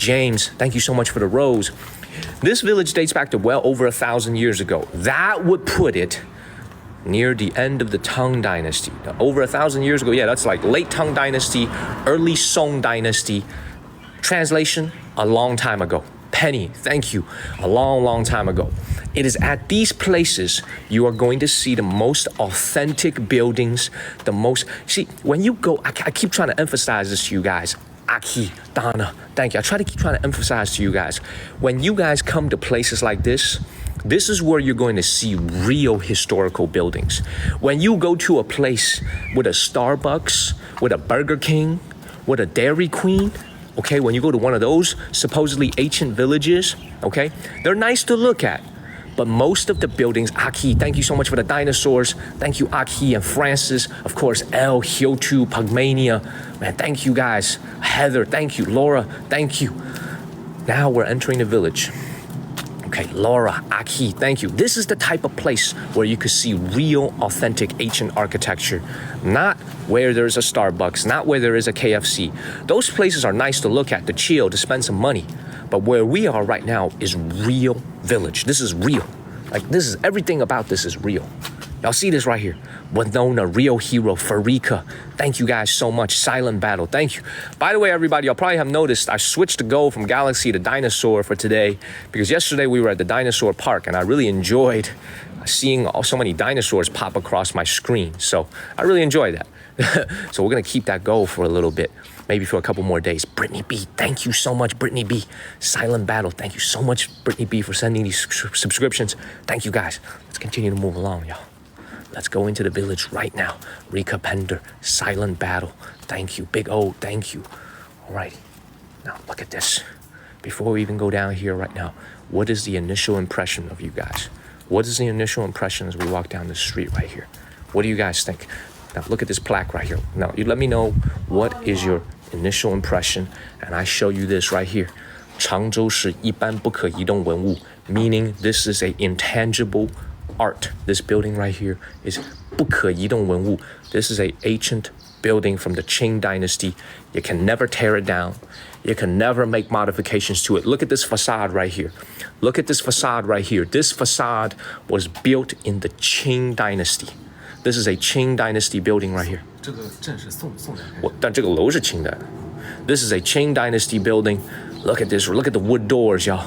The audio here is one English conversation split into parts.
James, thank you so much for the rose. This village dates back to well over 1,000 years ago. That would put it near the end of the Tang Dynasty. Now, over 1,000 years ago, yeah, that's like late Tang Dynasty, early Song Dynasty. Translation, a long time ago. Penny, thank you, a long time ago. It is at these places you are going to see the most authentic buildings, see, when you go, I keep trying to emphasize this to you guys. Aki, Donna, thank you. I keep trying to emphasize to you guys. When you guys come to places like this is where you're going to see real historical buildings. When you go to a place with a Starbucks, with a Burger King, with a Dairy Queen, okay, when you go to one of those supposedly ancient villages, okay, they're nice to look at. But most of the buildings, Aki, thank you so much for the dinosaurs. Thank you, Aki and Francis. Of course, El, Hyotu, Pugmania. Man, thank you guys. Heather, thank you. Laura, thank you. Now we're entering the village. Okay, Laura, Aki, thank you. This is the type of place where you could see real, authentic ancient architecture. Not where there's a Starbucks, not where there is a KFC. Those places are nice to look at, to chill, to spend some money. But where we are right now is real village. This is real. Like, this is, everything about this is real. Y'all see this right here. Winona, Real Hero, Farika. Thank you guys so much. Silent Battle, thank you. By the way, everybody, y'all probably have noticed I switched the goal from Galaxy to Dinosaur for today because yesterday we were at the Dinosaur Park and I really enjoyed seeing so many dinosaurs pop across my screen. So I really enjoyed that. So we're gonna keep that goal for a little bit, maybe for a couple more days. Brittany B, thank you so much, Brittany B. Silent Battle, thank you so much, Brittany B, for sending these subscriptions. Thank you guys. Let's continue to move along, y'all. Let's go into the village right now. Rika Pender, Silent Battle, thank you. Big O, thank you. Alrighty, now look at this. Before we even go down here right now, what is the initial impression of you guys? What is the initial impression as we walk down the street right here? What do you guys think? Now look at this plaque right here. Now you let me know what is your initial impression, and I show you this right here. 常州市一般不可移动文物, meaning this is a intangible art. This building right here is 不可移动文物. This is a ancient building from the Qing dynasty. You can never tear it down. You can never make modifications to it. Look at this facade right here. Look at this facade right here. This facade was built in the Qing dynasty. This is a Qing dynasty building right here. 这个镇是宋代开始。但这个楼是清代的。This is a Qing dynasty building. Look at this. Look at the wood doors, y'all.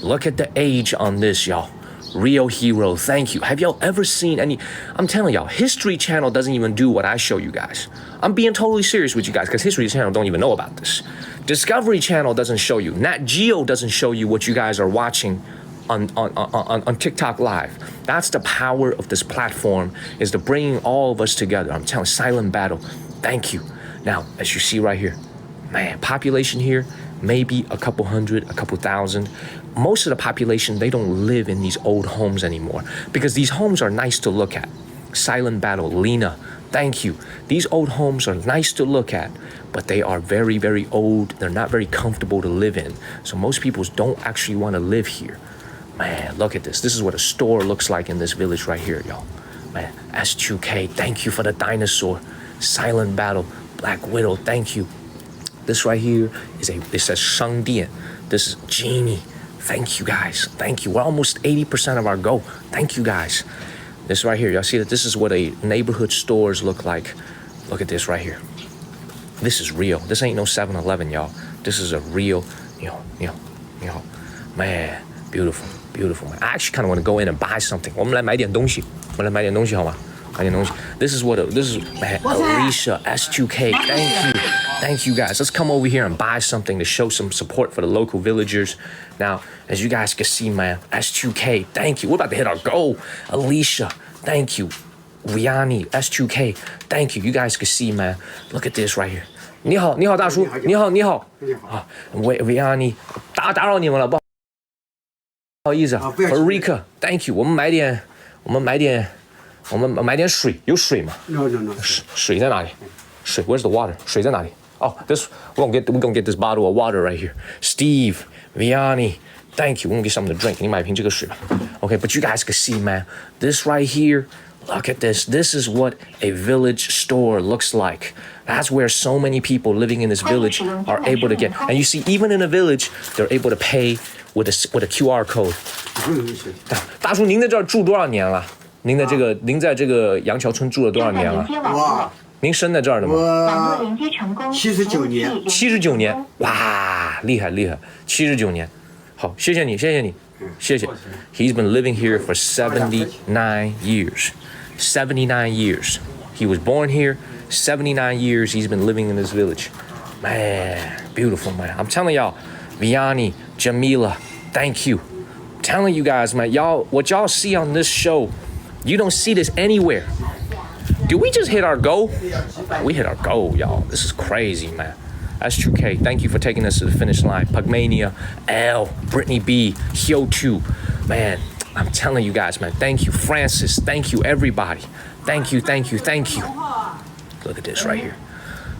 Look at the age on this, y'all. Real Hero, thank you. Have y'all ever seen any? I'm telling y'all, History Channel doesn't even do what I show you guys. I'm being totally serious with you guys because History Channel don't even know about this. Discovery Channel doesn't show you. Nat Geo doesn't show you what you guys are watching on TikTok Live. That's the power of this platform, is to bringing all of us together. I'm telling you, Silent Battle, thank you. Now, as you see right here, man, population here, maybe a couple hundred, a couple thousand. Most of the population, they don't live in these old homes anymore because these homes are nice to look at. Silent Battle, Lena, thank you. These old homes are nice to look at, but they are very, very old. They're not very comfortable to live in. So most people don't actually want to live here. Man, look at this. This is what a store looks like in this village right here, y'all. Man, S2K, thank you for the dinosaur. Silent Battle, Black Widow, thank you. This right here it says Shangdian. This is Genie. Thank you guys. Thank you. We're almost 80% of our goal. Thank you guys. This right here, y'all see that this is what a neighborhood stores look like. Look at this right here. This is real. This ain't no 7-Eleven, y'all. This is a real, man, beautiful, beautiful. Man. I actually kind of want to go in and buy something. 我们来买点东西好吗？买点东西。This is man, Alicia, S2K, thank you guys. Let's come over here and buy something to show some support for the local villagers. Now, as you guys can see, man, S2K, thank you. We're about to hit our goal. Alicia, thank you. Vianney, S2K, thank you. You guys can see, man. Look at this right here. 你好，大叔。你好。啊，Vianney，打扰你们了，不好意思。Rika, thank you. 我们买点水，有水吗？ No. 水在哪里？水 Where's the water? 水在哪里？ Oh, we're gonna get this bottle of water right here. Steve, Vianney, thank you. We're gonna get something to drink. 你买瓶这个水吧。Okay, but you guys can see, man, this right here, Look at this. This is what a village store looks like. That's where so many people living in this village are able to get. And you see, even in a village, they're able to pay with a QR code. 大叔，您在这儿住多少年了？您在这个杨桥村住了多少年了？哇，您生在这儿的吗？我79年。79年，哇，厉害厉害，79年。好，谢谢你，谢谢你，谢谢。He's been living here for 79 years. 79 years. He was born here. 79 years he's been living in this village. Man, beautiful, man. I'm telling y'all, Vianney, Jamila, thank you. I'm telling you guys, man, what y'all see on this show, you don't see this anywhere. Did we just hit our goal? We hit our goal, y'all. This is crazy, man. That's True K. Thank you for taking us to the finish line. Pugmania, L, Brittany B, Hyo2. Man, I'm telling you guys, man, thank you. Francis, thank you, everybody. Thank you, thank you, thank you. Look at this right here.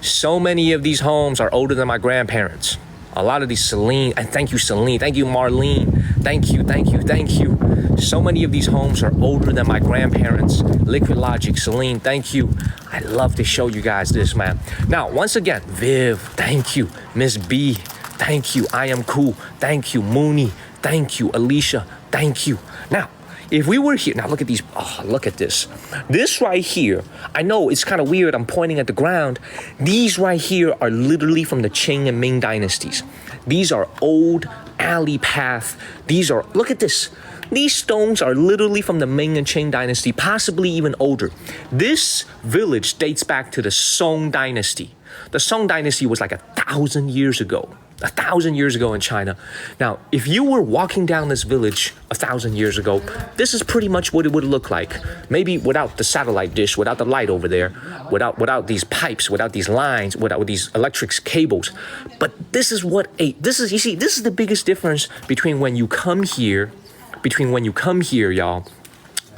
So many of these homes are older than my grandparents. A lot of these Celine, and thank you, Celine. Thank you, Marlene. Thank you, thank you, thank you. So many of these homes are older than my grandparents. Liquid Logic, Celine, thank you. I love to show you guys this, man. Now, once again, Viv, thank you. Miss B, thank you. I Am Cool, thank you. Mooney, thank you. Alicia, thank you. Now, if we were here, now look at these, oh, look at this. This right here, I know it's kind of weird, I'm pointing at the ground. These right here are literally from the Qing and Ming dynasties. These are old alley path. These are, look at this. These stones are literally from the Ming and Qing dynasty, possibly even older. This village dates back to the Song dynasty. The Song dynasty was like 1,000 years ago. 1,000 years ago in China. Now, if you were walking down this village 1,000 years ago, this is pretty much what it would look like. Maybe without the satellite dish, without the light over there, without these pipes, without these lines, without these electric cables. But this is you see, this is the biggest difference between when you come here, y'all.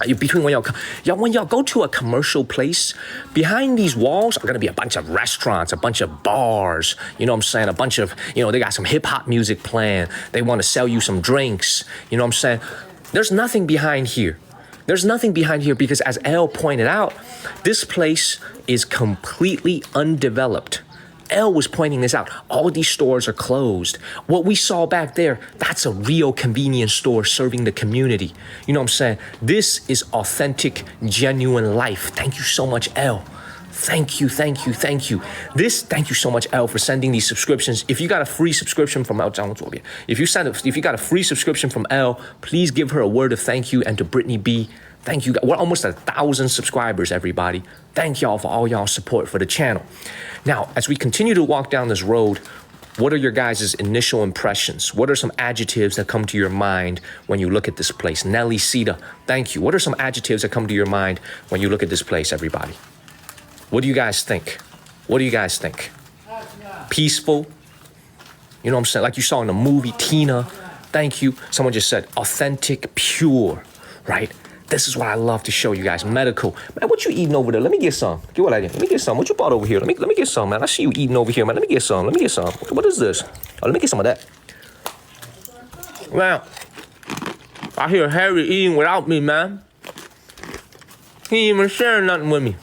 When y'all go to a commercial place, behind these walls are gonna be a bunch of restaurants, a bunch of bars, you know what I'm saying? A bunch of, they got some hip hop music playing. They wanna sell you some drinks, you know what I'm saying? There's nothing behind here. There's nothing behind here because as Elle pointed out, this place is completely undeveloped. Elle was pointing this out. All these stores are closed. What we saw back there, that's a real convenience store serving the community. You know what I'm saying? This is authentic, genuine life. Thank you so much, Elle. Thank you, thank you, thank you. Thank you so much, Elle, for sending these subscriptions. If you got a free subscription from Elle, if you got a free subscription from Elle, please give her a word of thank you, and to Brittany B. Thank you. We're almost at 1,000 subscribers, everybody. Thank y'all for all y'all support for the channel. Now, as we continue to walk down this road, what are your guys' initial impressions? What are some adjectives that come to your mind when you look at this place? Nelly Sita, thank you. What are some adjectives that come to your mind when you look at this place, everybody? What do you guys think? What do you guys think? Peaceful? You know what I'm saying? Like you saw in the movie, Tina, thank you. Someone just said authentic, pure, right? This is what I love to show you guys. Medical. Man, what you eating over there? Let me get some. Get what I did. Let me get some. What you bought over here? Let me get some, man. I see you eating over here, man. Let me get some. Let me get some. What is this? Oh, let me get some of that. Man, I hear Harry eating without me, man. He ain't even sharing nothing with me.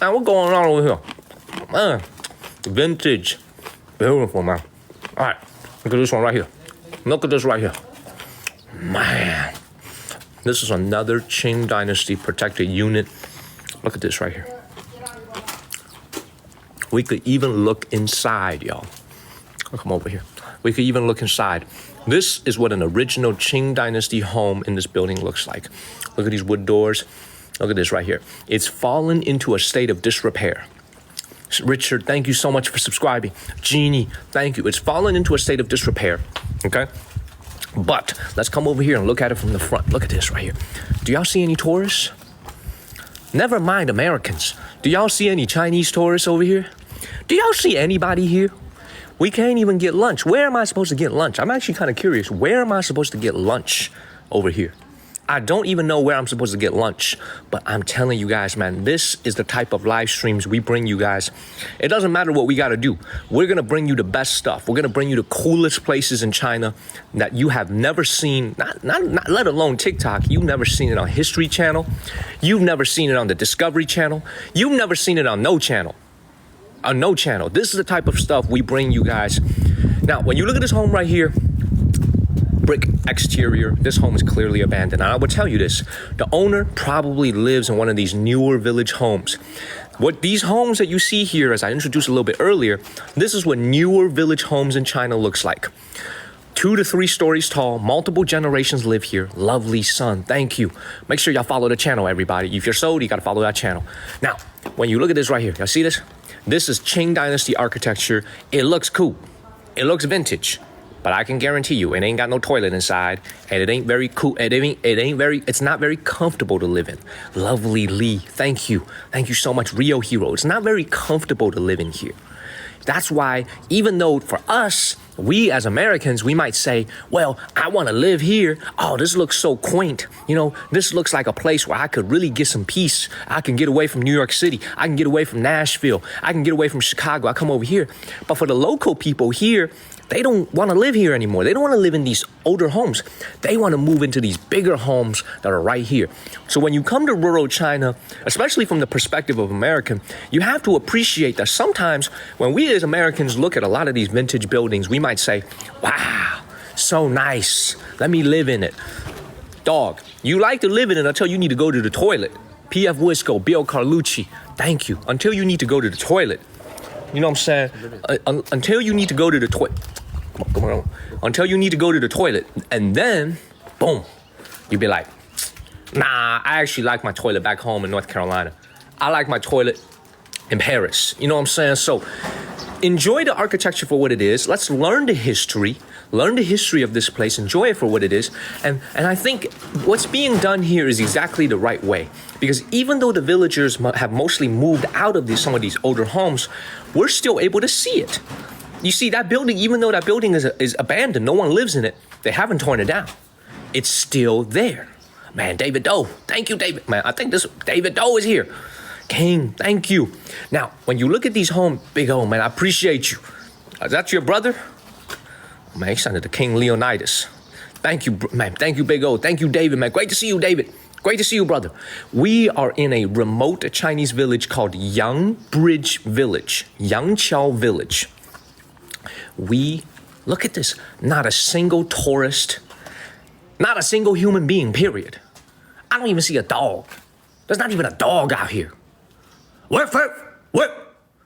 Man, what's going on over here? Man, vintage. Beautiful, man. All right, look at this one right here. Look at this right here. Man. This is another Qing Dynasty protected unit. Look at this right here. We could even look inside, y'all. I'll come over here. We could even look inside. This is what an original Qing Dynasty home in this building looks like. Look at these wood doors. Look at this right here. It's fallen into a state of disrepair. Richard, thank you so much for subscribing. Jeannie, thank you. It's fallen into a state of disrepair, okay? But let's come over here and look at it from the front. Look at this right here. Do y'all see any tourists? Never mind Americans. Do y'all see any Chinese tourists over here? Do y'all see anybody here? We can't even get lunch. Where am I supposed to get lunch? I'm actually kind of curious. Where am I supposed to get lunch over here? I don't even know where I'm supposed to get lunch, but I'm telling you guys, man, this is the type of live streams we bring you guys. It doesn't matter what we got to do. We're going to bring you the best stuff. We're going to bring you the coolest places in China that you have never seen, not let alone TikTok. You've never seen it on History Channel. You've never seen it on the Discovery Channel. You've never seen it on no channel. On no channel. This is the type of stuff we bring you guys. Now, when you look at this home right here, brick exterior, this home is clearly abandoned. And I will tell you this, the owner probably lives in one of these newer village homes. What these homes that you see here, as I introduced a little bit earlier, this is what newer village homes in China looks like. 2 to 3 stories tall, multiple generations live here. Lovely sun, thank you. Make sure y'all follow the channel, everybody. If you're sold, you gotta follow that channel. Now, when you look at this right here, y'all see this? This is Qing Dynasty architecture. It looks cool. It looks vintage. But I can guarantee you, it ain't got no toilet inside, and it ain't very cool. It's not very comfortable to live in. Lovely Lee, thank you so much, Rio Hero. It's not very comfortable to live in here. That's why, even though for us, we as Americans, we might say, well, I want to live here. Oh, this looks so quaint. You know, this looks like a place where I could really get some peace. I can get away from New York City. I can get away from Nashville. I can get away from Chicago. I come over here. But for the local people here, they don't want to live here anymore. They don't want to live in these older homes. They want to move into these bigger homes that are right here. So when you come to rural China, especially from the perspective of American, you have to appreciate that sometimes when we as Americans look at a lot of these vintage buildings, we might say, wow, so nice. Let me live in it. Dog, you like to live in it until you need to go to the toilet. P.F. Wisco, Bill Carlucci, thank you. Until you need to go to the toilet. You know what I'm saying? Until you need to go to the toilet. Come on. Until you need to go to the toilet. And then, boom, you be like, nah, I actually like my toilet back home in North Carolina. I like my toilet in Paris. You know what I'm saying? So enjoy the architecture for what it is. Let's learn the history. Learn the history of this place. Enjoy it for what it is. And I think what's being done here is exactly the right way. Because even though the villagers have mostly moved out of some of these older homes, we're still able to see it. You see, that building, even though that building is abandoned, no one lives in it, they haven't torn it down. It's still there. Man, David Doe, thank you, David. Man, I think David Doe is here. King, thank you. Now, when you look at these homes, Big O, man, I appreciate you. Is that your brother? Man, he sounded the King Leonidas. Thank you, man. Thank you, Big O. Thank you, David, man. Great to see you, David. Great to see you, brother. We are in a remote Chinese village called Yangqiao Village. Look at this. Not a single tourist, not a single human being, period. I don't even see a dog. There's not even a dog out here. What?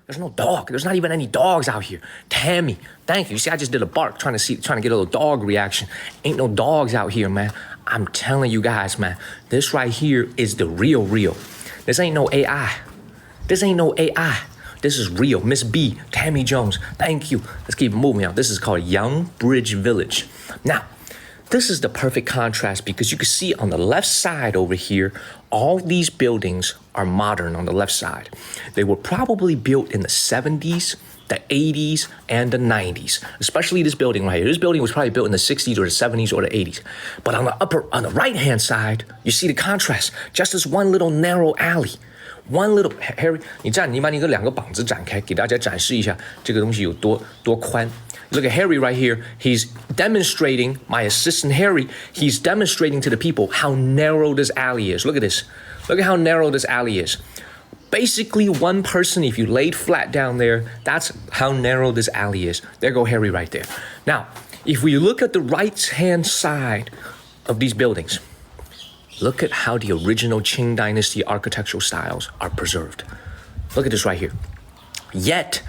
There's no dog. There's not even any dogs out here. Tammy, thank you. You see, I just did a bark trying to get a little dog reaction. Ain't no dogs out here, man. I'm telling you guys, man, this right here is the real. This ain't no AI. This is real. Miss B, Tammy Jones, thank you. Let's keep moving on. This is called Yangqiao Village. Now, this is the perfect contrast because you can see on the left side over here, all these buildings are modern on the left side. They were probably built in the 70s, the 80s, and the 90s, especially this building right here. This building was probably built in the 60s or the 70s or the 80s. But on the right-hand side, you see the contrast. Just this one little narrow alley. One little Harry， 你把你的两个膀子展开，给大家展示一下这个东西有多宽。Look at Harry right here. He's demonstrating, my assistant Harry, he's demonstrating to the people how narrow this alley is. Look at this. Look at how narrow this alley is. Basically, one person, if you laid flat down there, that's how narrow this alley is. There go Harry right there. Now, if we look at the right-hand side of these buildings, look at how the original Qing Dynasty architectural styles are preserved. Look at this right here. Yet,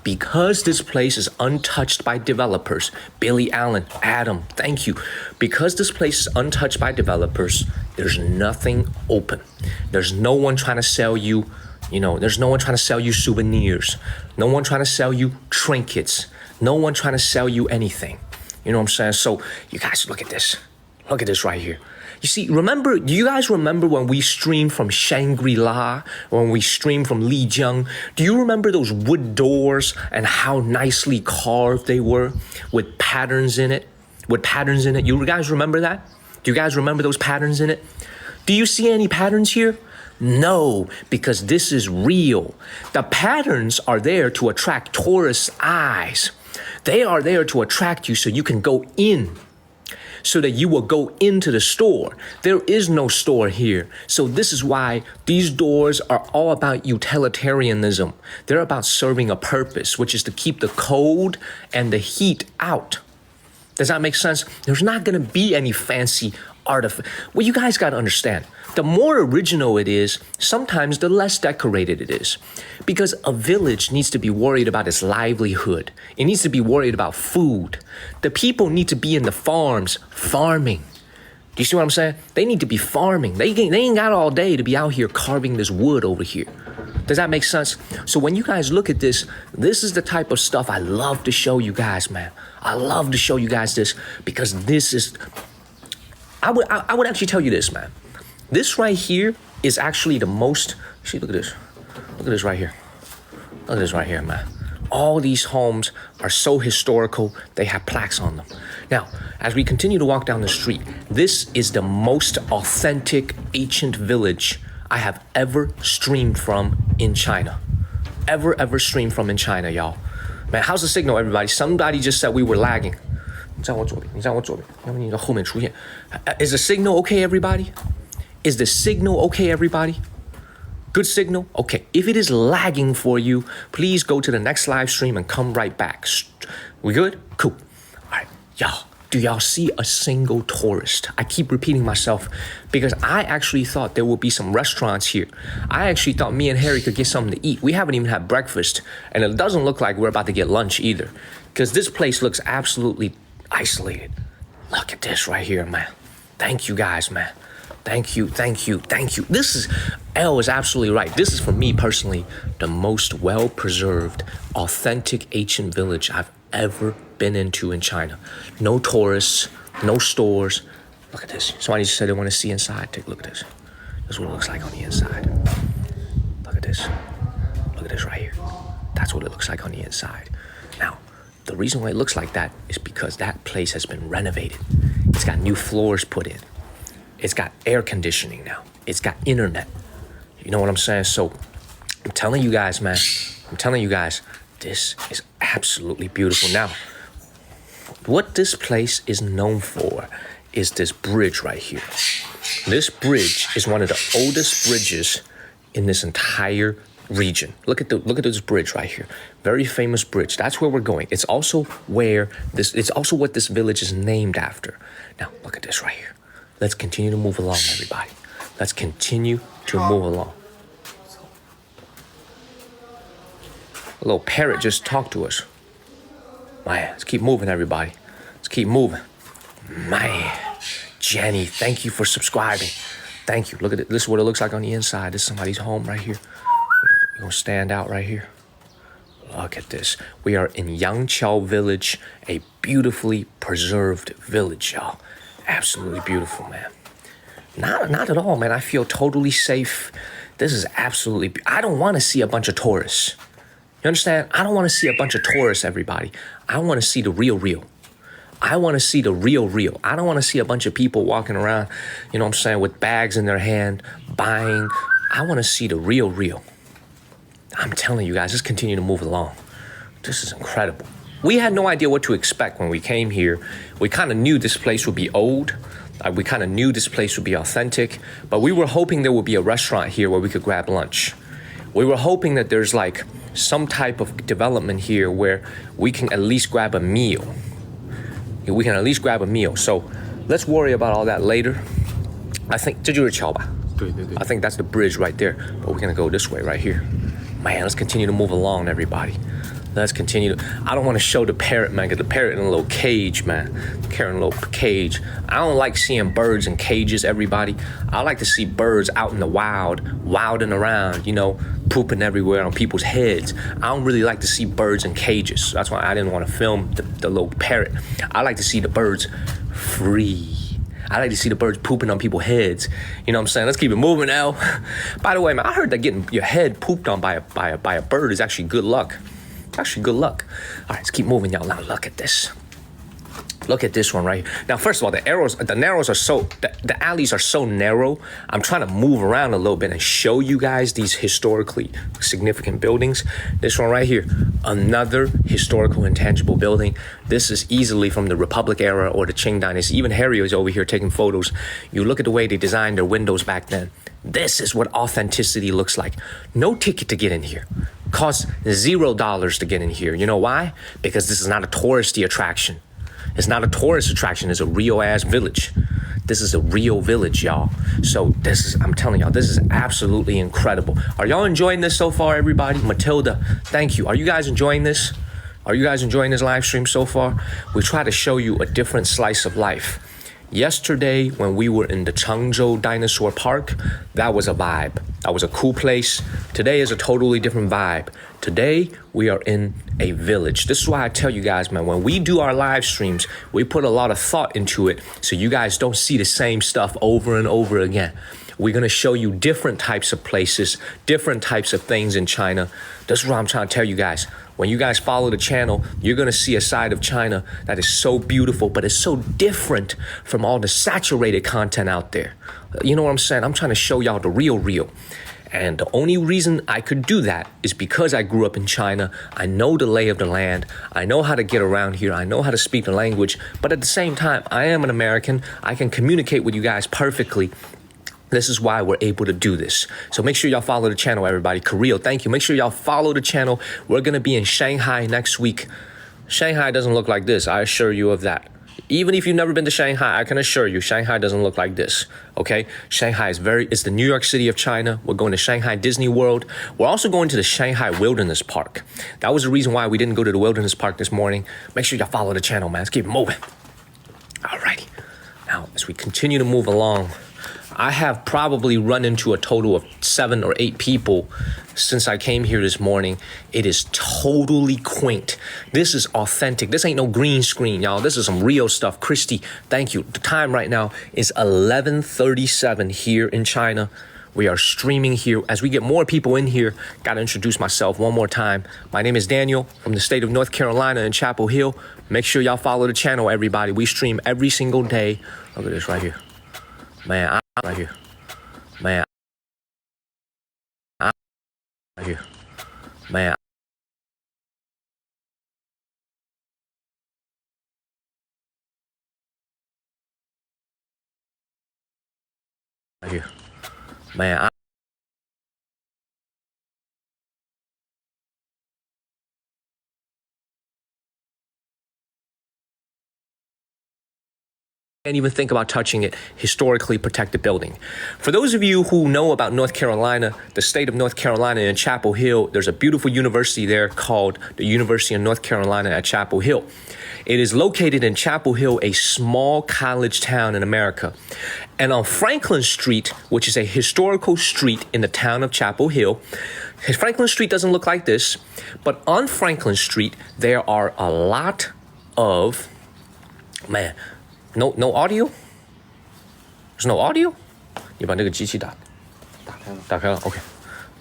because this place is untouched by developers, Billy Allen, Adam, thank you. Because this place is untouched by developers, there's nothing open. There's no one trying to sell you, there's no one trying to sell you souvenirs. No one trying to sell you trinkets. No one trying to sell you anything. You know what I'm saying? So, you guys, look at this. Look at this right here. You see, do you guys remember when we streamed from Shangri-La, or when we streamed from Lijiang? Do you remember those wood doors and how nicely carved they were with patterns in it? You guys remember that? Do you guys remember those patterns in it? Do you see any patterns here? No, because this is real. The patterns are there to attract tourists' eyes. They are there to attract you so you can go in, so that you will go into the store. There is no store here. So this is why these doors are all about utilitarianism. They're about serving a purpose, which is to keep the cold and the heat out. Does that make sense? There's not going to be any fancy artifact. Well, you guys got to understand, the more original it is, sometimes the less decorated it is. Because a village needs to be worried about its livelihood. It needs to be worried about food. The people need to be in the farms farming. Do you see what I'm saying? They need to be farming. They ain't got all day to be out here carving this wood over here. Does that make sense? So when you guys look at this, this is the type of stuff I love to show you guys, man. I love to show you guys this because this is... I would actually tell you this, man. This right here is actually the most... See, look at this. Look at this right here. Look at this right here, man. All these homes are so historical, they have plaques on them. Now, as we continue to walk down the street, this is the most authentic ancient village I have ever streamed from in China. Ever streamed from in China, y'all. Man, how's the signal, everybody? Somebody just said we were lagging. 你站我左边，你站我左边，要不你在后面出现。Is the signal okay, everybody? Is the signal okay, everybody? Good signal? Okay. If it is lagging for you, please go to the next live stream and come right back. We good? Cool. All right, y'all. Do y'all see a single tourist? I keep repeating myself because I actually thought there would be some restaurants here. I actually thought me and Harry could get something to eat. We haven't even had breakfast, and it doesn't look like we're about to get lunch either because this place looks absolutely isolated. Look at this right here, man. Thank you guys, man. Thank you. Elle is absolutely right. This is, for me personally, the most well-preserved, authentic ancient village I've ever been into in China. No tourists, no stores. Look at this. Somebody just said they want to see inside. Take a look at this. This is what it looks like on the inside. Look at this. Look at this right here. That's what it looks like on the inside. Now, the reason why it looks like that is because that place has been renovated. It's got new floors put in. It's got air conditioning now. It's got internet. You know what I'm saying? So I'm telling you guys, man. This is absolutely beautiful. Now, what this place is known for is this bridge right here. This bridge is one of the oldest bridges in this entire region. Look at this bridge right here. Very famous bridge. That's where we're going. It's also what this village is named after. Now, look at this right here. Let's continue to move along, everybody. Let's continue to move along. A little parrot just talked to us. Man, let's keep moving, everybody. Let's keep moving. Man, Jenny, thank you for subscribing. Thank you. Look at it. This is what it looks like on the inside. This is somebody's home right here. We're going to stand out right here. Look at this. We are in Yangqiao village, a beautifully preserved village, y'all. Absolutely beautiful, man. Not at all, man. I feel totally safe. This is absolutely... I don't want to see a bunch of tourists. You understand? I don't want to see a bunch of tourists, everybody. I want to see the real. I want to see the real. I don't want to see a bunch of people walking around, you know what I'm saying, with bags in their hand, buying. I want to see the real. I'm telling you guys, just continue to move along. This is incredible. We had no idea what to expect when we came here. We kind of knew this place would be old. We kind of knew this place would be authentic. But we were hoping there would be a restaurant here where we could grab lunch. We were hoping that there's like some type of development here where we can at least grab a meal. So let's worry about all that later. I think 这就是桥吧? 对。 I think that's the bridge right there. But we're going to go this way right here. Man, let's continue to move along, everybody. Let's continue to... I don't want to show the parrot, man, because the parrot in a little cage, man. Carrying a little cage. I don't like seeing birds in cages, everybody. I like to see birds out in the wild, wilding around, you know, pooping everywhere on people's heads. I don't really like to see birds in cages. That's why I didn't want to film the little parrot. I like to see the birds free. I like to see the birds pooping on people's heads. You know what I'm saying? Let's keep it moving now. By the way, man, I heard that getting your head pooped on by a bird is actually good luck. Actually, good luck. All right, let's keep moving, y'all. Now, look at this. Look at this one right here. Now, first of all, the alleys are so narrow. I'm trying to move around a little bit and show you guys these historically significant buildings. This one right here, another historical intangible building. This is easily from the Republic era or the Qing Dynasty. Even Harry is over here taking photos. You look at the way they designed their windows back then. This is what authenticity looks like. No ticket to get in here. Costs $0 to get in here. You know why? Because this is not a touristy attraction. It's not a tourist attraction. It's a real-ass village. This is a real village, y'all. So I'm telling y'all, this is absolutely incredible. Are y'all enjoying this so far, everybody? Matilda, thank you. Are you guys enjoying this? Are you guys enjoying this live stream so far? We try to show you a different slice of life. Yesterday, when we were in the Changzhou Dinosaur Park, that was a vibe. That was a cool place. Today is a totally different vibe. Today, we are in a village. This is why I tell you guys, man, when we do our live streams, we put a lot of thought into it so you guys don't see the same stuff over and over again. We're going to show you different types of places, different types of things in China. This is what I'm trying to tell you guys. When you guys follow the channel, you're going to see a side of China that is so beautiful, but it's so different from all the saturated content out there. You know what I'm saying? I'm trying to show y'all the real. And the only reason I could do that is because I grew up in China. I know the lay of the land. I know how to get around here. I know how to speak the language. But at the same time, I am an American. I can communicate with you guys perfectly. This is why we're able to do this. So make sure y'all follow the channel, everybody. Kirill, thank you. Make sure y'all follow the channel. We're going to be in Shanghai next week. Shanghai doesn't look like this. I assure you of that. Even if you've never been to Shanghai, I can assure you, Shanghai doesn't look like this, okay? Shanghai it's the New York City of China. We're going to Shanghai Disney World. We're also going to the Shanghai Wilderness Park. That was the reason why we didn't go to the Wilderness Park this morning. Make sure y'all follow the channel, man. Let's keep moving. Alrighty. Now, as we continue to move along, I have probably run into a total of 7 or 8 people since I came here this morning. It is totally quaint. This is authentic. This ain't no green screen, y'all. This is some real stuff. Christy, thank you. The time right now is 11:37 here in China. We are streaming here. As we get more people in here, got to introduce myself one more time. My name is Daniel from the state of North Carolina in Chapel Hill. Make sure y'all follow the channel, everybody. We stream every single day. Look at this right here. Man, right here. Man. Right here. Man. Right here. Man. Can't even think about touching it. Historically protected building. For those of you who know about North Carolina, the state of North Carolina in Chapel Hill, there's a beautiful university there called the University of North Carolina at Chapel Hill. It is located in Chapel Hill, a small college town in America. And on Franklin Street, which is a historical street in the town of Chapel Hill, Franklin Street doesn't look like this, but on Franklin Street, there are a lot of, No audio? There's no audio? 你把那个机器打开了 Okay.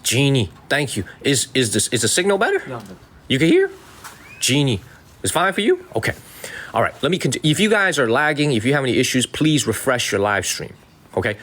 Genie, thank you. Is the signal better? You can hear? Genie, is fine for you? Okay. All right, let me continue. If you guys are lagging, if you have any issues, please refresh your live stream. Okay.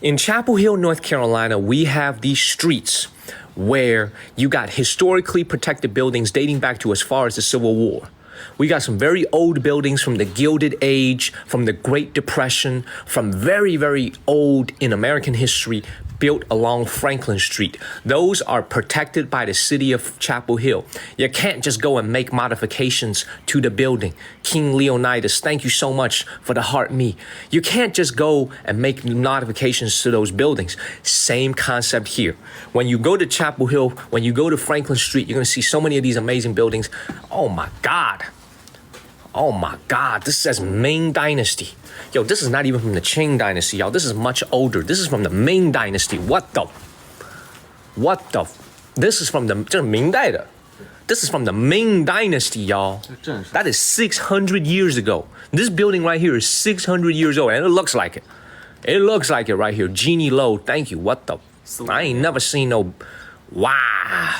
In Chapel Hill, North Carolina, we have these streets where you got historically protected buildings dating back to as far as the Civil War. We got some very old buildings from the Gilded Age, from the Great Depression, from very, very old in American history, built along Franklin Street. Those are protected by the city of Chapel Hill. You can't just go and make modifications to the building. King Leonidas, thank you so much for the heart me. You can't just go and make modifications to those buildings. Same concept here. When you go to Chapel Hill, when you go to Franklin Street, you're going to see so many of these amazing buildings. Oh my God. Oh my God, this says Ming Dynasty. Yo, this is not even from the Qing Dynasty, y'all. This is much older. This is from the Ming Dynasty. This is from the 这是明代的. This is from the Ming Dynasty, y'all. That is 600 years ago. This building right here is 600 years old, and it looks like it. It looks like it right here. Genie Low, thank you. I ain't never seen no, wow.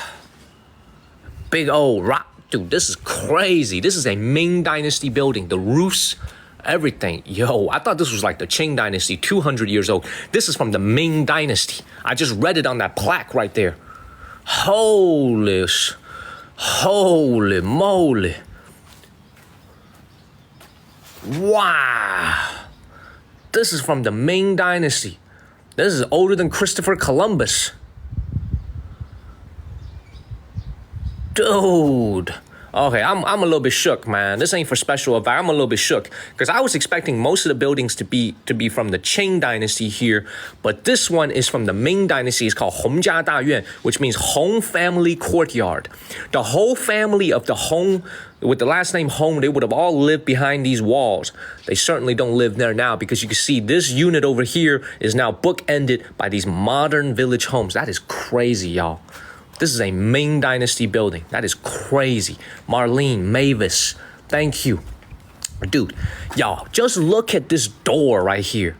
Big old rock. Dude, this is crazy. This is a Ming Dynasty building. The roofs, everything. Yo, I thought this was like the Qing Dynasty, 200 years old. This is from the Ming Dynasty. I just read it on that plaque right there. Holy moly. Wow. This is from the Ming Dynasty. This is older than Christopher Columbus. Dude. Okay, I'm a little bit shook, man. This ain't for special effect. I'm a little bit shook because I was expecting most of the buildings to be from the Qing Dynasty here, but this one is from the Ming Dynasty. It's called Hongjia Dayuan, which means Hong Family Courtyard. The whole family of the Hong, with the last name Hong, they would have all lived behind these walls. They certainly don't live there now because you can see this unit over here is now bookended by these modern village homes. That is crazy, y'all. This is a Ming Dynasty building. That is crazy. Marlene, Mavis, thank you. Dude, y'all, just look at this door right here.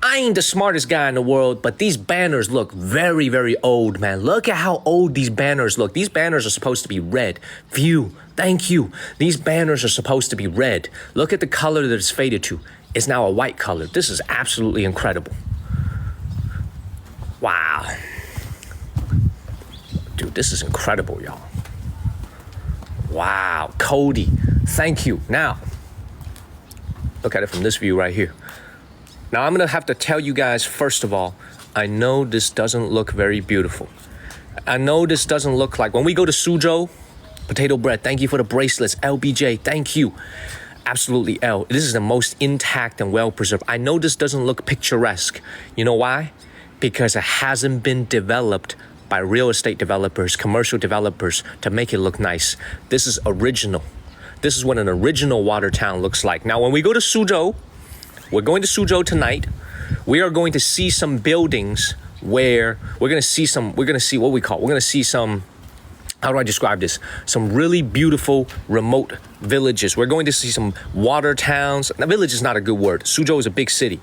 I ain't the smartest guy in the world, but these banners look very, very old, man. Look at how old these banners look. These banners are supposed to be red. View, thank you. These banners are supposed to be red. Look at the color that it's faded to. It's now a white color. This is absolutely incredible. Wow. Dude, this is incredible, y'all. Wow, Cody, thank you. Now, look at it from this view right here. Now, I'm gonna have to tell you guys, first of all, I know this doesn't look very beautiful. I know this doesn't look like, when we go to Suzhou, potato bread, thank you for the bracelets. LBJ, thank you. Absolutely, L. This is the most intact and well-preserved. I know this doesn't look picturesque. You know why? Because it hasn't been developed by real estate developers, commercial developers to make it look nice. This is original. This is what an original water town looks like. Now, when we go to Suzhou, we're going to Suzhou tonight. We are going to see some buildings where we're going to see some, how do I describe this? Some really beautiful remote villages. We're going to see some water towns. Now, village is not a good word. Suzhou is a big city.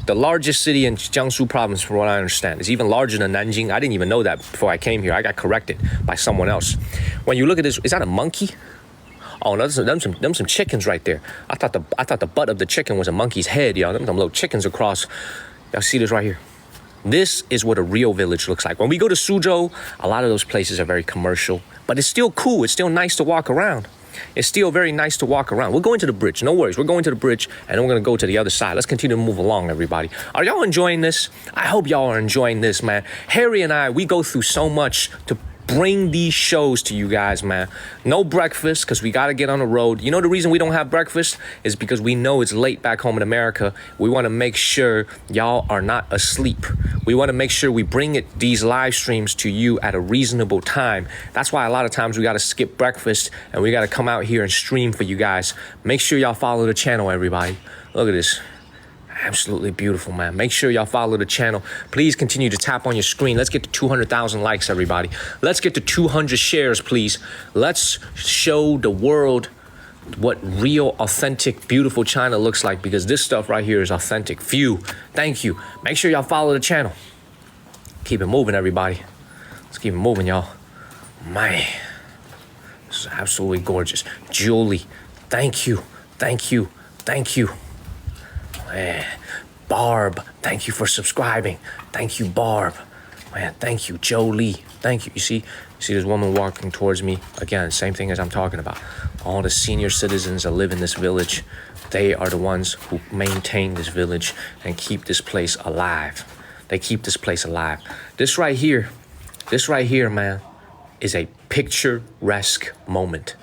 The largest city in Jiangsu province, from what I understand, is even larger than Nanjing. I didn't even know that before I came here. I got corrected by someone else. When you look at this, is that a monkey? Oh no, them some chickens right there. I thought the butt of the chicken was a monkey's head, y'all. Them little chickens across. Y'all see this right here? This is what a real village looks like. When we go to Suzhou, a lot of those places are very commercial, but it's still cool. It's still nice to walk around. It's still very nice to walk around. We're going to the bridge. No worries. We're going to the bridge, and then we're going to go to the other side. Let's continue to move along, everybody. Are y'all enjoying this? I hope y'all are enjoying this, man. Harry and I, we go through so much to bring these shows to you guys, man. No breakfast, because we got to get on the road. You know the reason we don't have breakfast is because we know it's late back home in America. We want to make sure y'all are not asleep. We want to make sure we bring these live streams to you at a reasonable time. That's why a lot of times we got to skip breakfast and we got to come out here and stream for you guys. Make sure y'all follow the channel, everybody. Look at this. Absolutely beautiful, man. Make sure y'all follow the channel. Please continue to tap on your screen. Let's get to 200,000 likes, everybody. Let's get to 200 shares, please. Let's show the world what real, authentic, beautiful China looks like, because this stuff right here is authentic. Phew. Thank you. Make sure y'all follow the channel. Keep it moving, everybody. Let's keep it moving, y'all. Man, this is absolutely gorgeous. Julie, thank you. Thank you. Thank you. Man, Barb, thank you for subscribing. Thank you, Barb. Man, thank you, Jolie. Thank you. You see this woman walking towards me? Again, same thing as I'm talking about. All the senior citizens that live in this village, they are the ones who maintain this village and keep this place alive. They keep this place alive. This right here, man, is a picturesque moment.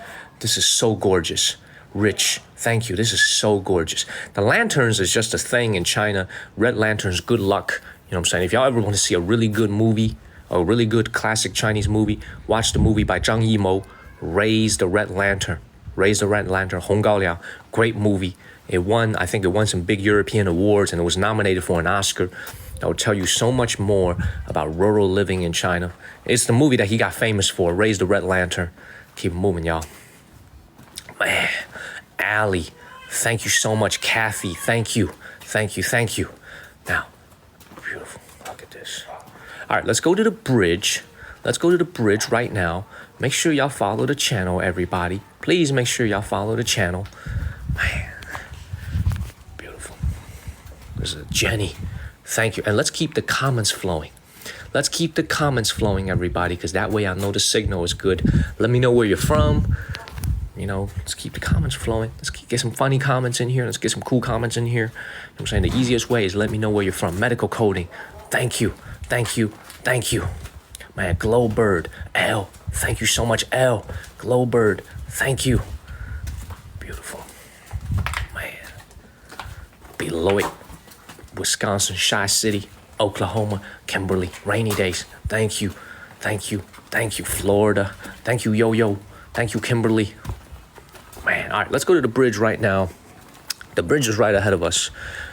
This is so gorgeous. Rich, thank you. This is so gorgeous. The lanterns is just a thing in China. Red lanterns, good luck. You know what I'm saying? If y'all ever want to see a really good movie, a really good classic Chinese movie, watch the movie by Zhang Yimou, Raise the Red Lantern. Raise the Red Lantern, Hong Gao Liao. Great movie. I think it won some big European awards, and it was nominated for an Oscar. That will tell you so much more about rural living in China. It's the movie that he got famous for, Raise the Red Lantern. Keep it moving, y'all. Man, Allie, thank you so much. Kathy, thank you. Thank you, thank you. Now, beautiful. Look at this. All right, let's go to the bridge. Let's go to the bridge right now. Make sure y'all follow the channel, everybody. Please make sure y'all follow the channel. Man, beautiful. This is Jenny. Thank you. And let's keep the comments flowing. Let's keep the comments flowing, everybody, because that way I know the signal is good. Let me know where you're from. You know, let's keep the comments flowing. Let's get some funny comments in here. Let's get some cool comments in here. You know what I'm saying? The easiest way is let me know where you're from. Medical coding. Thank you. Thank you. Thank you. Man, Glowbird. L. Thank you so much, L. Glowbird. Thank you. Beautiful. Man. Beloit. Wisconsin, Shy City, Oklahoma, Kimberly. Rainy days. Thank you. Thank you. Thank you, Florida. Thank you, Yo-Yo. Thank you, Kimberly. Man, all right, let's go to the bridge right now. The bridge is right ahead of us.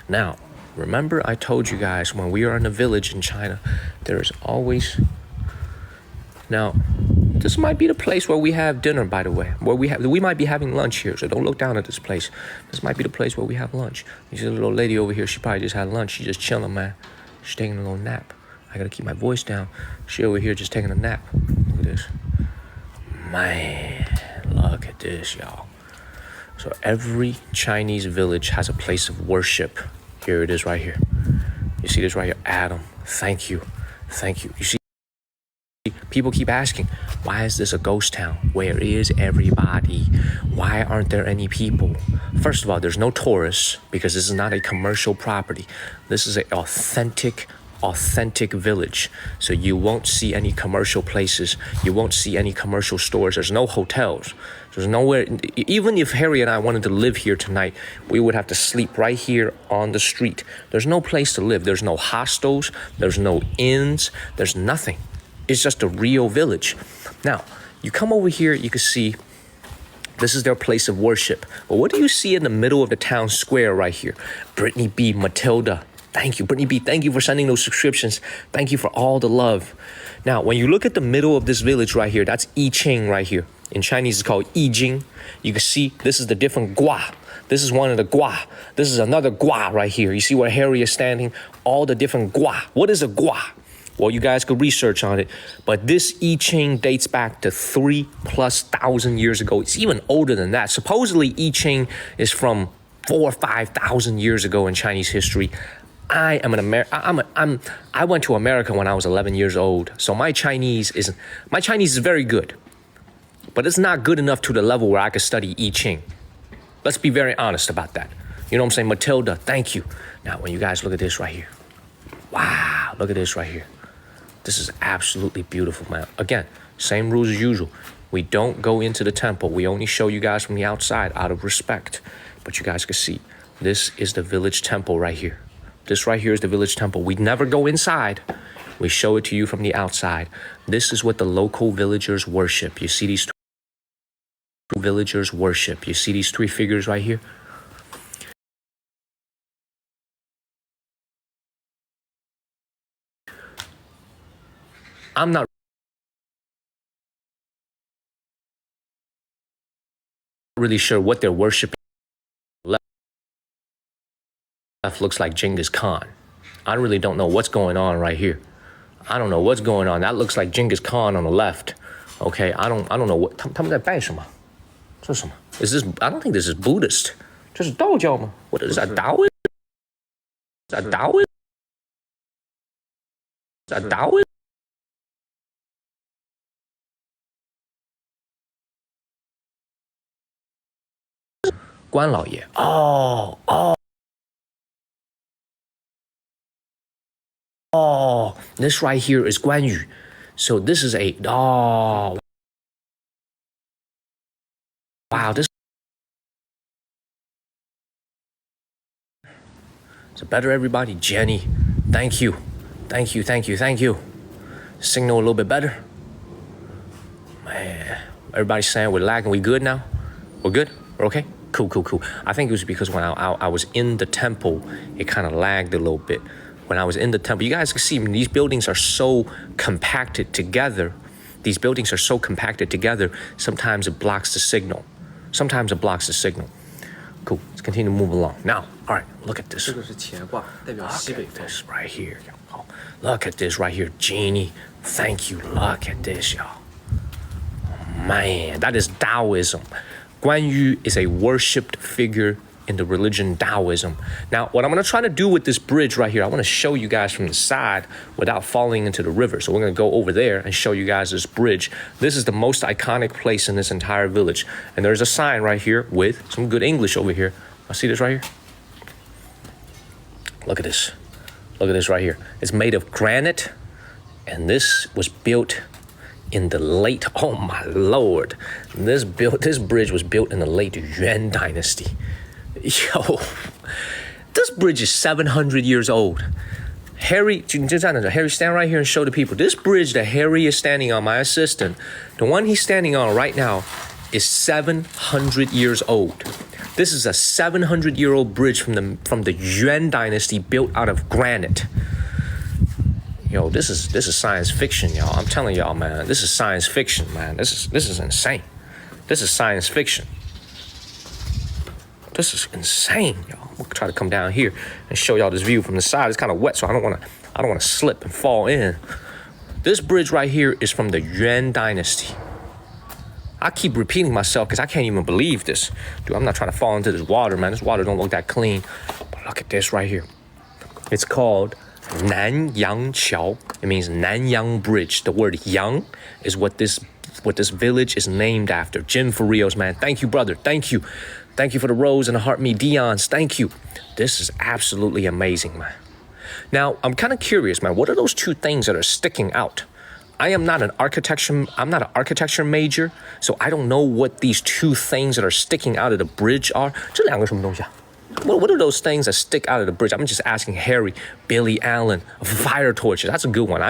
Now, remember I told you guys when we are in the village in China, there is always... Now, this might be the place where we have dinner, by the way. We might be having lunch here, so don't look down at this place. This might be the place where we have lunch. You see the little lady over here, she probably just had lunch. She's just chilling, man. She's taking a little nap. I gotta keep my voice down. She over here just taking a nap. Look at this. Man, look at this, y'all. So every Chinese village has a place of worship. Here it is right here. You see this right here? Adam, thank you. Thank you. You see, people keep asking, why is this a ghost town? Where is everybody? Why aren't there any people? First of all, there's no tourists because this is not a commercial property. This is an authentic village. So you won't see any commercial places. You won't see any commercial stores. There's no hotels. There's nowhere. Even if Harry and I wanted to live here tonight, we would have to sleep right here on the street. There's no place to live. There's no hostels. There's no inns. There's nothing. It's just a real village. Now, you come over here, you can see this is their place of worship. But what do you see in the middle of the town square right here? Brittany B, Matilda. Thank you, Brittany B. Thank you for sending those subscriptions. Thank you for all the love. Now, when you look at the middle of this village right here, that's Yiqing right here. In Chinese, it's called Yijing. You can see this is the different gua. This is one of the gua. This is another gua right here. You see where Harry is standing? All the different gua. What is a gua? Well, you guys could research on it. But this Yiqing dates back to 3,000+ years ago. It's even older than that. Supposedly, Yiqing is from 4,000 or 5,000 years ago in Chinese history. I went to America when I was 11 years old. So my Chinese is very good. But it's not good enough to the level where I could study Yiqing. Let's be very honest about that. You know what I'm saying? Matilda, thank you. Now, when you guys look at this right here. Wow, look at this right here. This is absolutely beautiful, man. Again, same rules as usual. We don't go into the temple. We only show you guys from the outside out of respect. But you guys can see, this is the village temple right here. This right here is the village temple. We never go inside. We show it to you from the outside. This is what the local villagers worship. You see these two villagers worship. You see these three figures right here? I'm not really sure what they're worshiping. Left looks like Genghis Khan. I really don't know what's going on right here. I don't know what's going on. That looks like Genghis Khan on the left. Okay, I don't know what. 他们在拜什么？这是什么？ Is this? I don't think this is Buddhist. 这是道教吗？ What is that? Taoist? Is that Taoist? Is that Taoist? 关老爷。哦哦。 Oh, this right here is Guan Yu. So this is a, oh, wow, this is it better, everybody? Jenny, thank you. Thank you, thank you, thank you. Signal a little bit better. Man, everybody's saying we're lagging. We good now? We're good? We're okay? Cool, cool, cool. I think it was because when I was in the temple, it kind of lagged a little bit. When I was in the temple, you guys can see these buildings are so compacted together. These buildings are so compacted together, sometimes it blocks the signal. Sometimes it blocks the signal. Cool. Let's continue to move along. Now, all right, look at this. 这个是乾卦，代表 Look 西北 at 方。 this right here, y'all. Look at this right here, Genie. Thank you. Look at this, y'all. Man, that is Taoism. Guan Yu is a worshipped figure in the religion Taoism. Now, what I'm going to try to do with this bridge right here, I want to show you guys from the side without falling into the river. So we're going to go over there and show you guys this bridge. This is the most iconic place in this entire village. And there's a sign right here with some good English over here. I see this right here. Look at this. Look at this right here. It's made of granite, and this was built in the late, oh my lord, this bridge was built in the late Yuan dynasty. Yo, this bridge is 700 years old. Harry, Harry, stand right here and show the people. This bridge that Harry is standing on, my assistant, the one he's standing on right now, is 700 years old. This is a 700-year-old bridge from the Yuan dynasty built out of granite. Yo, this is science fiction, y'all. I'm telling y'all, man. This is science fiction, man. This is insane. This is science fiction. This is insane, y'all. We'll try to come down here and show y'all this view from the side. It's kind of wet, so I don't want to slip and fall in. This bridge right here is from the Yuan dynasty. I keep repeating myself because I can't even believe this. Dude, I'm not trying to fall into this water, man. This water don't look that clean. But look at this right here. It's called Yangqiao. It means Nanyang Bridge. The word Yang is what this village is named after. Jim for Rios, man. Thank you, brother. Thank you. Thank you for the rose and the heart me Dion's. Thank you. This is absolutely amazing, man. Now, I'm kind of curious, man. What are those two things that are sticking out? I'm not an architecture major, so I don't know what these two things that are sticking out of the bridge are. 这两个什么东西啊? What are those things that stick out of the bridge? I'm just asking Harry, Billy Allen, fire torches. That's a good one.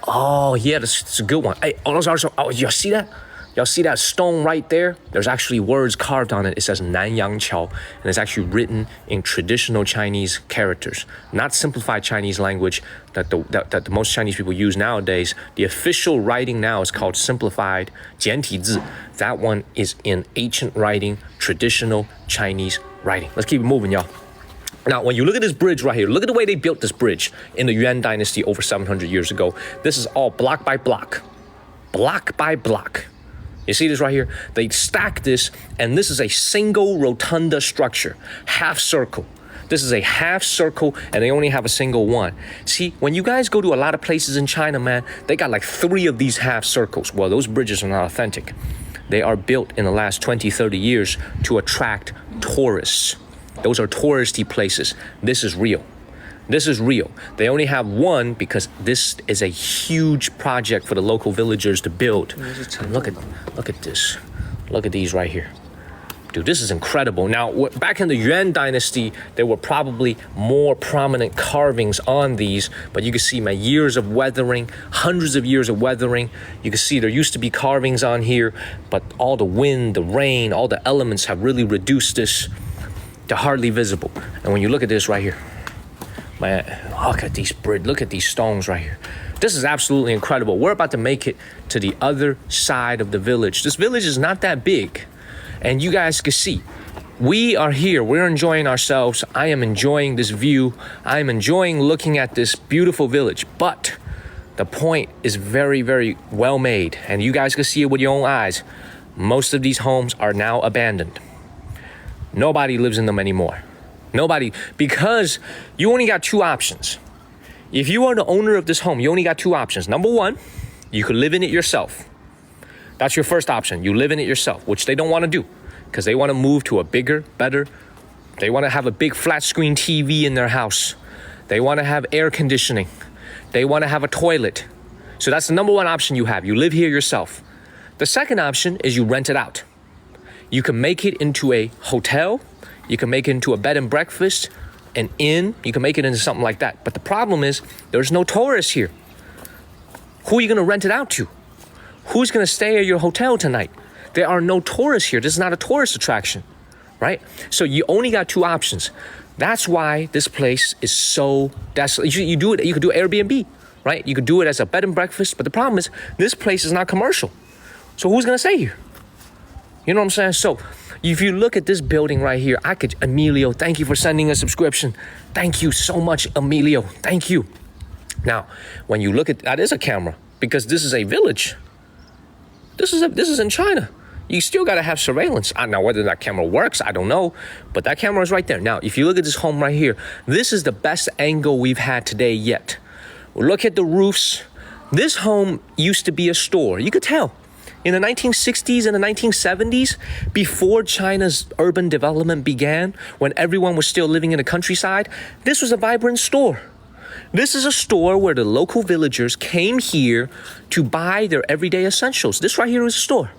Oh, yeah, that's a good one. Hey, y'all see that? Y'all see that stone right there? There's actually words carved on it. It says Yangqiao, and it's actually written in traditional Chinese characters, not simplified Chinese language that the most Chinese people use nowadays. The official writing now is called simplified 简体字. That one is in ancient writing, traditional Chinese writing. Let's keep it moving, y'all. Now, when you look at this bridge right here, look at the way they built this bridge in the Yuan dynasty over 700 years ago. This is all block by block. Block by block. You see this right here? They stack this, and this is a single rotunda structure, half circle. This is a half circle, and they only have a single one. See, when you guys go to a lot of places in China, man, they got like 3 of these half circles. Well, those bridges are not authentic. They are built in the last 20, 30 years to attract tourists. Those are touristy places. This is real. This is real. They only have one because this is a huge project for the local villagers to build. And look at this. Look at these right here. Dude, this is incredible. Now, back in the Yuan dynasty, there were probably more prominent carvings on these, but you can see, man, years of weathering, hundreds of years of weathering. You can see there used to be carvings on here, but all the wind, the rain, all the elements have really reduced this to hardly visible. And when you look at this right here, man, look at these stones right here. This is absolutely incredible. We're about to make it to the other side of the village. This village is not that big. And you guys can see, we are here. We're enjoying ourselves. I am enjoying this view. I am enjoying looking at this beautiful village. But the point is very, very well made. And you guys can see it with your own eyes. Most of these homes are now abandoned. Nobody lives in them anymore. Nobody, because you only got 2 options. If you are the owner of this home, you only got 2 options. Number 1, you could live in it yourself. That's your first option. You live in it yourself, which they don't want to do because they want to move to a bigger, better. They want to have a big flat screen TV in their house. They want to have air conditioning. They want to have a toilet. So that's the number 1 option you have. You live here yourself. The second option is you rent it out. You can make it into a hotel. You can make it into a bed and breakfast, an inn. You can make it into something like that. But the problem is there's no tourists here. Who are you going to rent it out to? Who's going to stay at your hotel tonight? There are no tourists here. This is not a tourist attraction, right? So you only got 2 options. That's why this place is so desolate. You could do Airbnb, right? You could do it as a bed and breakfast. But the problem is this place is not commercial. So who's going to stay here? You know what I'm saying? So If you look at this building right here, Emilio, thank you for sending a subscription. Thank you so much, Emilio. Thank you. Now, when you look at, that is a camera because this is a village. This is in China. You still got to have surveillance. Now, whether that camera works, I don't know, but that camera is right there. Now, if you look at this home right here, this is the best angle we've had today yet. Look at the roofs. This home used to be a store. You could tell. In the 1960s and the 1970s, before China's urban development began, when everyone was still living in the countryside, this was a vibrant store. This is a store where the local villagers came here to buy their everyday essentials. This right here is a store.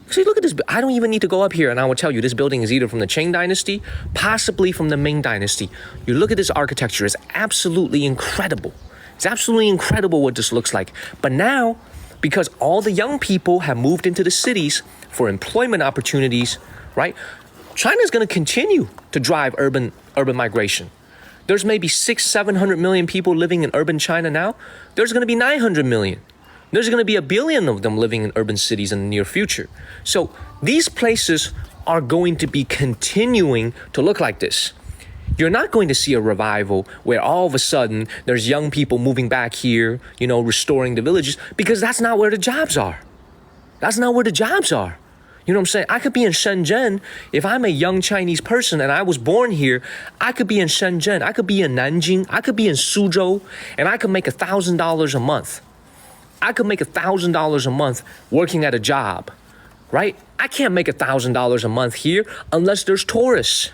See, look at this. I don't even need to go up here and I will tell you this building is either from the Qing dynasty, possibly from the Ming dynasty. You look at this architecture, it's absolutely incredible. It's absolutely incredible what this looks like. But now, because all the young people have moved into the cities for employment opportunities, right? China's going to continue to drive urban migration. There's maybe 600-700 million people living in urban China now. There's going to be 900 million. There's going to be 1 billion of them living in urban cities in the near future. So these places are going to be continuing to look like this. You're not going to see a revival where all of a sudden there's young people moving back here, restoring the villages, because that's not where the jobs are. That's not where the jobs are. You know what I'm saying? I could be in Shenzhen. If I'm a young Chinese person and I was born here, I could be in Shenzhen. I could be in Nanjing. I could be in Suzhou, and I could make $1,000 a month. I could make $1,000 a month working at a job, right? I can't make $1,000 a month here unless there's tourists.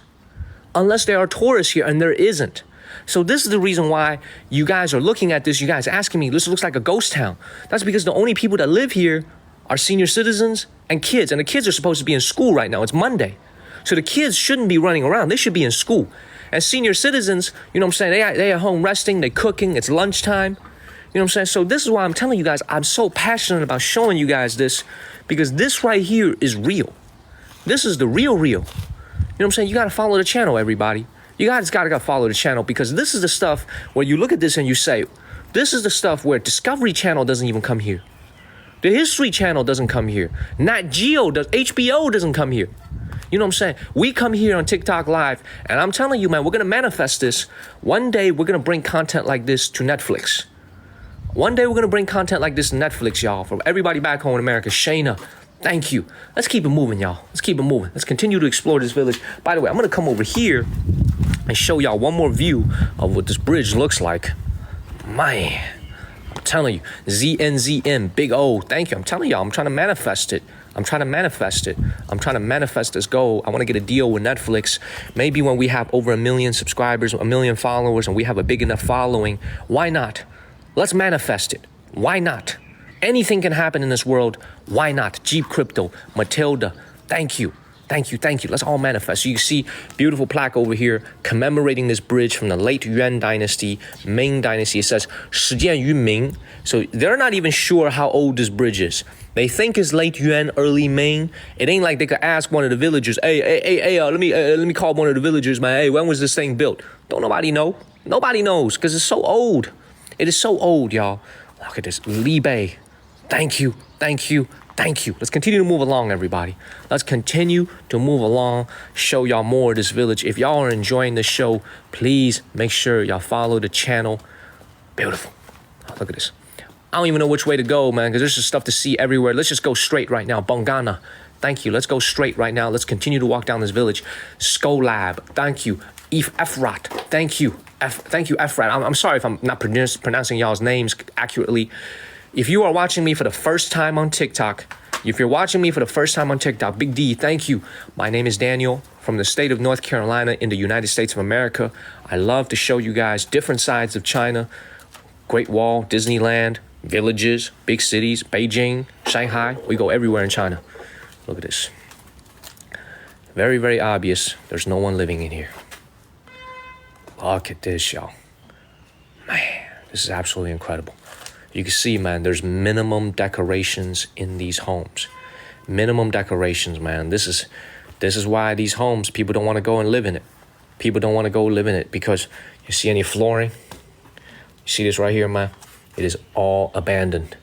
Unless there are tourists here, and there isn't. So this is the reason why you guys are looking at this. You guys are asking me, this looks like a ghost town. That's because the only people that live here are senior citizens and kids. And the kids are supposed to be in school right now. It's Monday. So the kids shouldn't be running around. They should be in school. And senior citizens, you know what I'm saying? They at home resting, they cooking, it's lunchtime. You know what I'm saying? So this is why I'm telling you guys, I'm so passionate about showing you guys this, because this right here is real. This is the real. You know what I'm saying? You got to follow the channel, everybody. You guys got to follow the channel, because this is the stuff where you look at this and you say, this is the stuff where Discovery Channel doesn't even come here. The History Channel doesn't come here. Nat Geo does. HBO doesn't come here. You know what I'm saying? We come here on TikTok Live, and I'm telling you, man, we're going to manifest this. One day, we're going to bring content like this to Netflix. One day, we're going to bring content like this to Netflix, y'all. From everybody back home in America. Shayna, thank you. Let's keep it moving, y'all. Let's keep it moving. Let's continue to explore this village. By the way, I'm going to come over here and show y'all one more view of what this bridge looks like. Man, I'm telling you, ZNZM, big O, thank you. I'm telling y'all, I'm trying to manifest it. I'm trying to manifest this goal. I want to get a deal with Netflix. Maybe when we have over 1 million subscribers, 1 million followers, and we have a big enough following, why not? Let's manifest it. Why not? Anything can happen in this world. Why not? Jeep Crypto, Matilda, thank you. Thank you. Let's all manifest. So you see beautiful plaque over here commemorating this bridge from the late Yuan dynasty, Ming dynasty. It says 始建于明. So they're not even sure how old this bridge is. They think it's late Yuan, early Ming. It ain't like they could ask one of the villagers, hey, let me call one of the villagers, man. Hey, when was this thing built? Don't nobody know. Nobody knows, because it's so old. It is so old, y'all. Look at this. Li Bei. Thank you. Let's continue to move along, everybody. Let's continue to move along, show y'all more of this village. If y'all are enjoying this show, please make sure y'all follow the channel. Beautiful. Oh, look at this. I don't even know which way to go, man, because there's just stuff to see everywhere. Let's just go straight right now. Bongana, thank you. Let's go straight right now. Let's continue to walk down this village. Skolab, thank you. Efrat, thank you. Thank you, Efrat. I'm sorry if I'm not pronouncing y'all's names accurately. If you are watching me for the first time on TikTok, Big D, thank you. My name is Daniel from the state of North Carolina in the United States of America. I love to show you guys different sides of China. Great Wall, Disneyland, villages, big cities, Beijing, Shanghai. We go everywhere in China. Look at this. Very, very obvious. There's no one living in here. Look at this, y'all. Man, this is absolutely incredible. You can see, man, there's minimum decorations in these homes. Minimum decorations, man. This is why these homes, people don't want to go and live in it. People don't want to go live in it because you see any flooring? You see this right here, man? It is all abandoned.